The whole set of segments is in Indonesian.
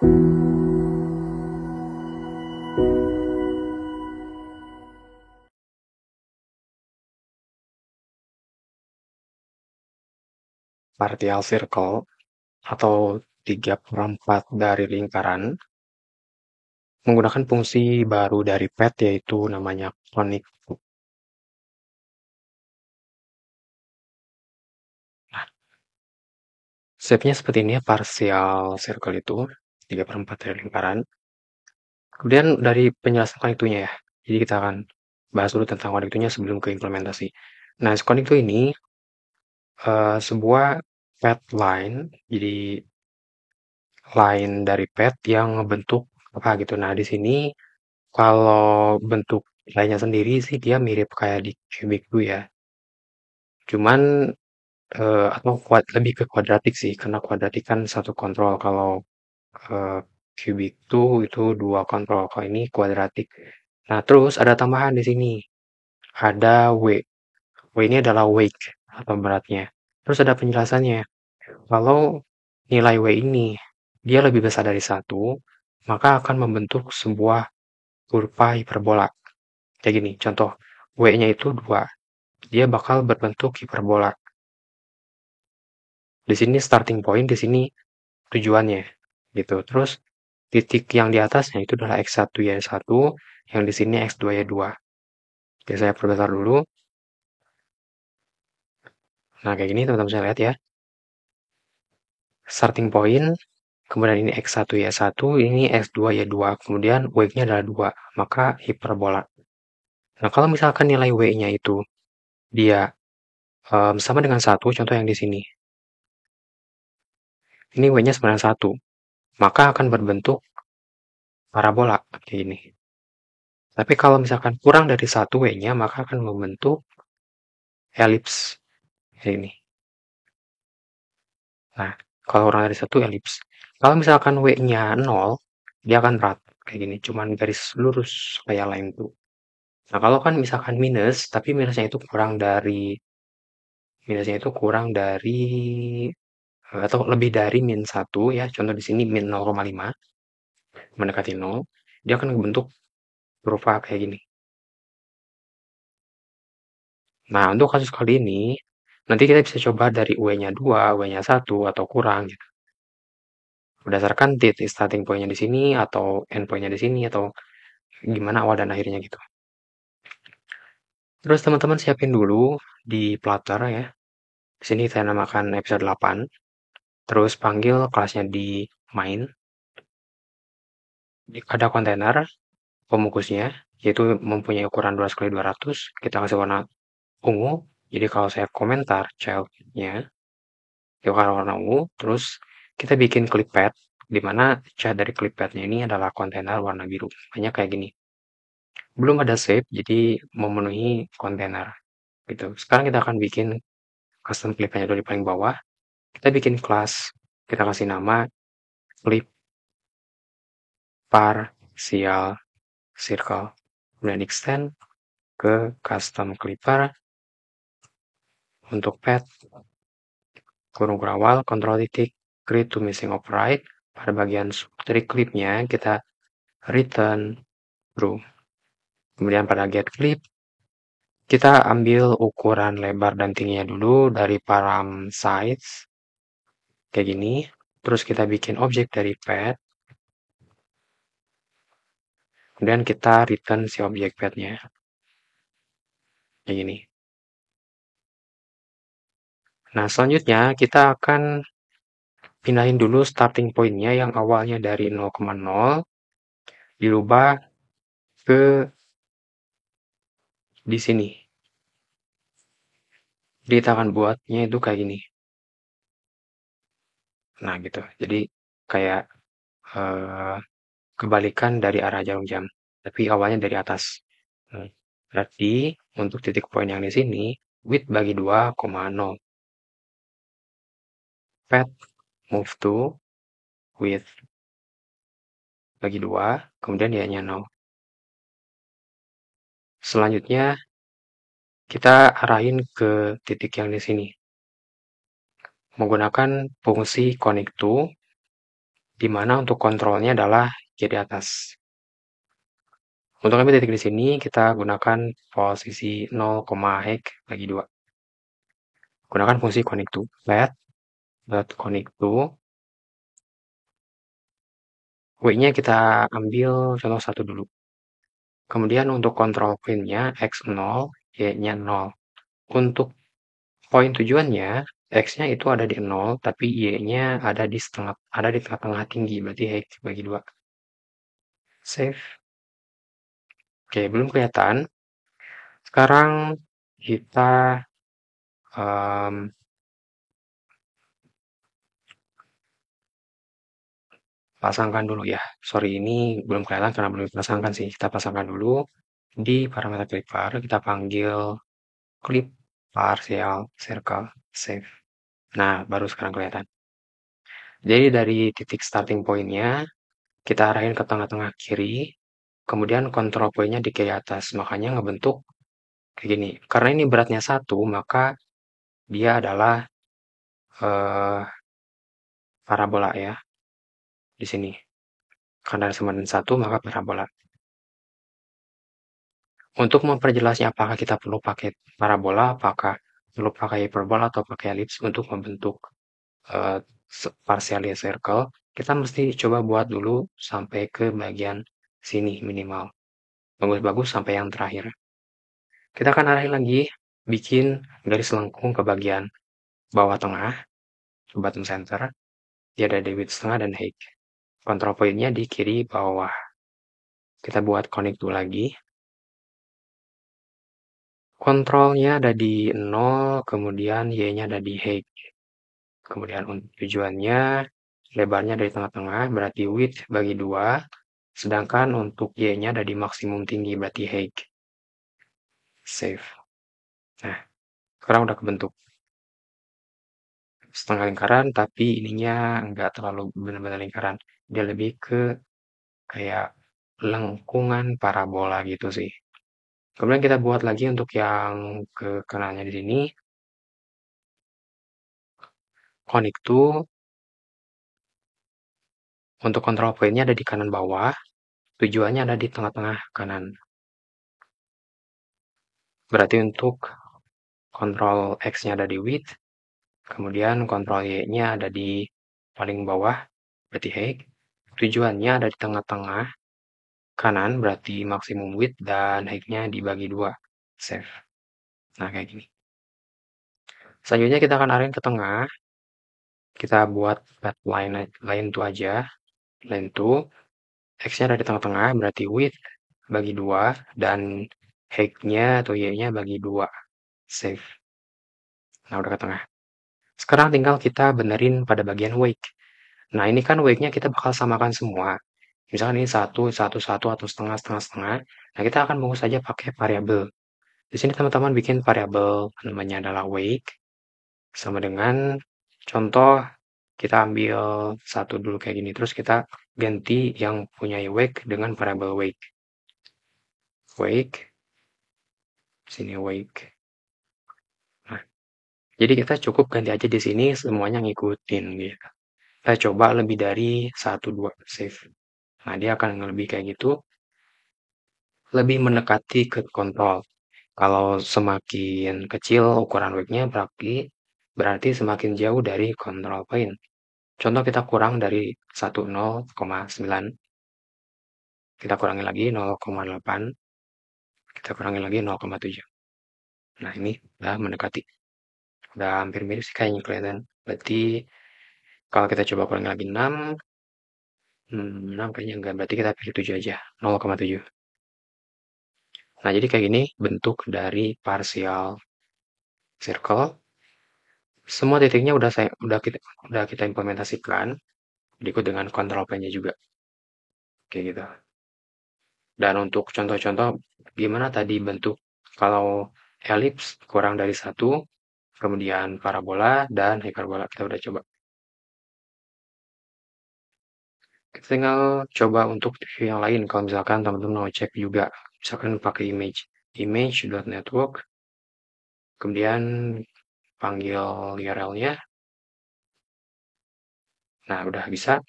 Partial circle atau 3/4 dari lingkaran menggunakan fungsi baru dari pet yaitu namanya conic. Nah, shape-nya seperti ini ya, partial circle itu 3/4 dari lingkaran. Kemudian dari penjelasan connectnya ya. Jadi kita akan bahas dulu tentang connectnya sebelum ke implementasi. Nah, connect ini sebuah pet line, jadi line dari pet yang ngebentuk apa gitu. Nah, di sini kalau bentuk line-nya sendiri sih dia mirip kayak di Cubic Glue ya. Cuman atau lebih ke kuadratik sih, karena kuadratik kan satu kontrol. Kalau eh, Cubic itu dua kontrol. Kalau ini kuadratik. Nah, terus ada tambahan di sini. Ada W. W ini adalah weight atau beratnya. Terus ada penjelasannya. Kalau nilai W ini dia lebih besar dari satu, maka akan membentuk sebuah kurva hiperbola. Kayak gini, contoh. W-nya itu 2. Dia bakal berbentuk hiperbola. Di sini starting point, di sini tujuannya. Gitu. Terus titik yang di atasnya itu adalah X1 y 1, yang di sini X2 y 2. Oke, saya perbesar dulu. Nah, kayak gini teman-teman saya lihat ya. Starting point, kemudian ini X1 y 1, ini X2 y 2, kemudian W-nya adalah 2, maka hiperbola. Nah, kalau misalkan nilai W-nya itu dia sama dengan 1, contoh yang di sini. Ini W-nya sebenarnya 1, maka akan berbentuk parabola kayak gini. Tapi kalau misalkan kurang dari 1 W-nya, maka akan membentuk elips kayak ini. Nah, kalau kurang dari 1 elips. Kalau misalkan W-nya 0, dia akan rata kayak gini, cuman garis lurus kayak line itu. Nah, kalau kan misalkan minus, tapi minusnya itu kurang dari atau lebih dari min 1 ya, contoh di sini min 0,5 mendekati 0, dia akan membentuk kurva kayak gini. Nah, untuk kasus kali ini, nanti kita bisa coba dari W-nya 2, W-nya 1, atau kurang gitu. Berdasarkan titik starting point-nya di sini, atau end point-nya di sini, atau gimana awal dan akhirnya gitu. Terus teman-teman siapin dulu di Flutter ya. Di sini saya namakan episode 8. Terus panggil kelasnya di main. Ada kontainer pemukusnya, yaitu mempunyai ukuran 200x200. Kita kasih warna ungu. Jadi kalau saya komentar child-nya, dia warna ungu. Terus kita bikin clip pad, di mana cat dari clip pad-nya ini adalah kontainer warna biru. Hanya kayak gini. Belum ada shape, jadi memenuhi kontainer. Gitu. Sekarang kita akan bikin custom clip-nya dulu di paling bawah. Kita bikin kelas, kita kasih nama clip partial circle. Kemudian extend ke custom clipper untuk pad kurung awal, kontrol titik, create to missing override. Pada bagian dari clipnya kita return true. Kemudian pada get clip, kita ambil ukuran lebar dan tingginya dulu dari param size, kayak gini. Terus kita bikin objek dari pad. Kemudian kita return si objek padnya. Kayak gini. Nah, selanjutnya kita akan pindahin dulu starting point-nya yang awalnya dari 0,0 dirubah ke di sini. Jadi kita akan buatnya itu kayak gini. Nah, gitu. Jadi kayak eh, kebalikan dari arah jarum jam. Tapi awalnya dari atas. Nah, berarti untuk titik poin yang di sini, width bagi 2,0. Path move to width bagi 2, kemudian dia-nya 0. Selanjutnya, kita arahin ke titik yang di sini. Menggunakan fungsi connect to di mana untuk kontrolnya adalah Y di atas. Untuk ambil titik di sini, kita gunakan posisi 0, hek bagi 2. Gunakan fungsi connect to. Let connect to. W-nya kita ambil contoh 1 dulu. Kemudian untuk kontrol point-nya X 0, Y-nya 0. Untuk poin tujuannya, X-nya itu ada di 0, tapi Y-nya ada di tengah-tengah tinggi, berarti hek bagi 2. Save. Oke, belum kelihatan. Sekarang kita pasangkan dulu ya. Sorry, ini belum kelihatan karena belum dipasangkan sih. Kita pasangkan dulu di parameter clipper. Kita panggil clip partial circle save. Nah, baru sekarang kelihatan. Jadi dari titik starting point-nya, kita arahin ke tengah-tengah kiri, kemudian control point-nya di kiri atas. Makanya ngebentuk kayak gini. Karena ini beratnya 1, maka dia adalah eh, parabola ya, di sini. Karena sama dengan 1, maka parabola. Untuk memperjelasnya apakah kita perlu pakai parabola, apakah perlu pakai hiperbola atau pakai elips untuk membentuk eh, partial circle, kita mesti coba buat dulu sampai ke bagian sini minimal. Bagus-bagus sampai yang terakhir. Kita akan arahin lagi, bikin garis lengkung ke bagian bawah tengah, ke bottom center. Dia ada di width setengah dan height. Control point-nya di kiri bawah. Kita buat connect dulu lagi. Kontrolnya ada di 0, kemudian Y-nya ada di height. Kemudian untuk tujuannya, lebarnya dari tengah-tengah, berarti width bagi 2. Sedangkan untuk Y-nya ada di maksimum tinggi, berarti height. Save. Nah, sekarang udah kebentuk setengah lingkaran, tapi ininya nggak terlalu benar-benar lingkaran. Dia lebih ke kayak lengkungan parabola gitu sih. Kemudian kita buat lagi untuk yang ke kanannya di sini. Connect to. Untuk kontrol point-nya ada di kanan bawah. Tujuannya ada di tengah-tengah kanan. Berarti untuk kontrol X-nya ada di width. Kemudian kontrol Y-nya ada di paling bawah. Berarti height. Tujuannya ada di tengah-tengah kanan. Berarti maksimum width. Dan height-nya dibagi 2. Save. Nah, kayak gini. Selanjutnya kita akan arahin ke tengah. Kita buat path line to aja. Line to. X-nya ada di tengah-tengah, berarti width bagi 2. Dan height-nya atau Y-nya bagi 2. Save. Nah, udah ke tengah. Sekarang tinggal kita benerin pada bagian weight. Nah, ini kan weight-nya kita bakal samakan semua. Misalkan ini 1, 1, 1, atau setengah, setengah, setengah. Nah, kita akan bagus saja pakai variabel. Di sini teman-teman bikin variabel namanya adalah weight. Sama dengan contoh kita ambil satu dulu kayak gini. Terus kita ganti yang punya weight dengan variabel weight. Weight. Sini weight. Nah, jadi kita cukup ganti aja di sini semuanya ngikutin gitu. Kita coba lebih dari 1, 2, save. Nah, dia akan lebih kayak gitu. Lebih mendekati ke kontrol. Kalau semakin kecil ukuran weight-nya berarti semakin jauh dari kontrol point. Contoh kita kurang dari 10,9. Kita kurangi lagi 0,8. Kita kurangi lagi 0,7. Nah, ini udah mendekati. Udah hampir mirip sih kayaknya kelihatan. Berarti kalau kita coba kurangi lagi 6, 6 kayaknya enggak. Berarti kita pilih 7 aja. 0,7. Nah, jadi kayak gini bentuk dari partial circle. Semua titiknya udah kita implementasikan. Berikut dengan control P-nya juga. Kayak gitu. Dan untuk contoh-contoh gimana tadi bentuk kalau elips kurang dari 1, kemudian parabola dan hiperbola kita udah coba. Kita tinggal coba untuk view yang lain. Kalau misalkan teman-teman mau cek juga, misalkan pakai image.network, kemudian panggil URL-nya. Nah, udah bisa.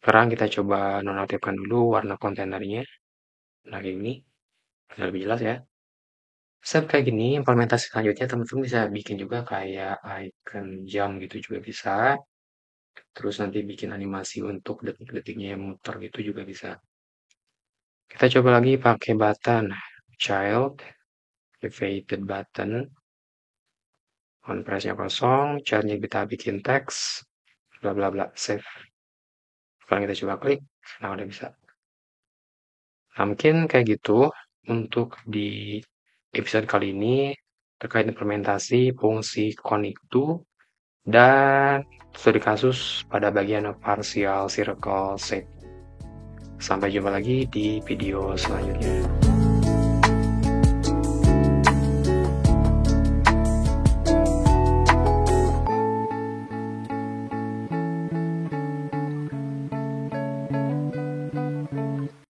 Sekarang kita coba nonaktifkan dulu warna kontainernya. Nah, kayak gini. Biar lebih jelas ya. Step kayak gini, implementasi selanjutnya teman-teman bisa bikin juga kayak icon jam gitu juga bisa. Terus nanti bikin animasi untuk detik-detiknya yang muter gitu juga bisa. Kita coba lagi pakai button child, activated button, on press-nya kosong, childnya kita bikin teks, bla bla bla, save. Sekarang kita coba klik, nah udah bisa. Nah mungkin kayak gitu untuk di episode kali ini terkait implementasi fungsi connect2 dan studi kasus pada bagian partial circle shape. Sampai jumpa lagi di video selanjutnya.